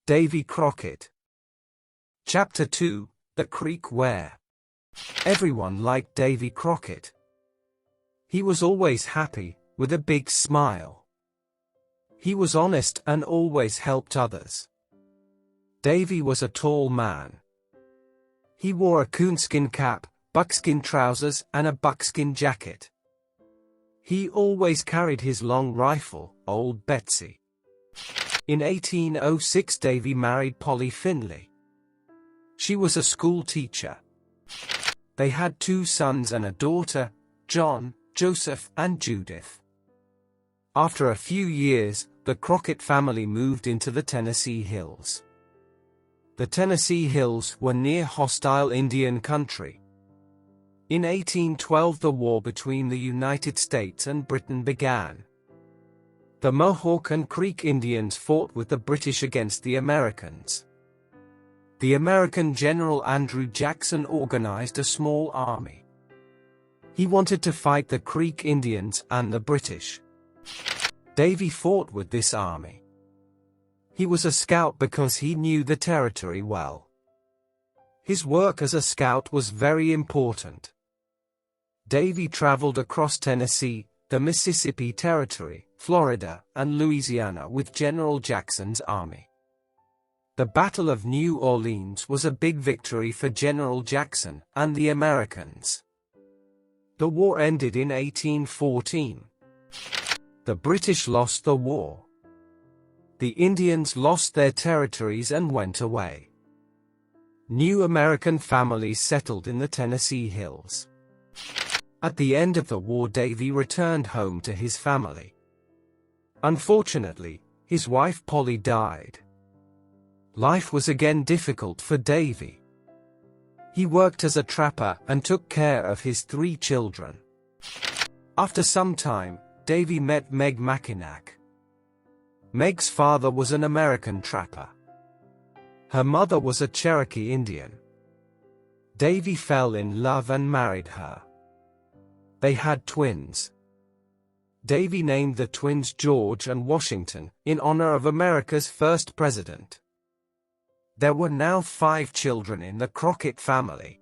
Davy Crockett. Chapter 2, The Creek Where. Everyone liked Davy Crockett. He was always happy, with a big smile. He was honest and always helped others. Davy was a tall man. He wore a coonskin cap, buckskin trousers, and a buckskin jacket. He always carried his long rifle, Old Betsy. In 1806, Davy married Polly Finley. She was a school teacher. They had 2 sons and a daughter, John, Joseph, and Judith. After a few years, the Crockett family moved into the Tennessee Hills. The Tennessee Hills were near hostile Indian country. In 1812, the war between the United States and Britain began. The Mohawk and Creek Indians fought with the British against the Americans. The American General Andrew Jackson organized a small army. He wanted to fight the Creek Indians and the British. Davy fought with this army. He was a scout because he knew the territory well. His work as a scout was very important. Davy traveled across Tennessee, the Mississippi Territory, Florida, and Louisiana with General Jackson's army. The Battle of New Orleans was a big victory for General Jackson and the Americans. The war ended in 1814. The British lost the war. The Indians lost their territories and went away. New American families settled in the Tennessee Hills. At the end of the war, Davy returned home to his family. Unfortunately, his wife Polly died. Life was again difficult for Davy. He worked as a trapper and took care of his 3 children. After some time, Davy met Meg Mackinac. Meg's father was an American trapper. Her mother was a Cherokee Indian. Davy fell in love and married her. They had twins. Davy named the twins George and Washington, in honor of America's first president. There were now 5 children in the Crockett family.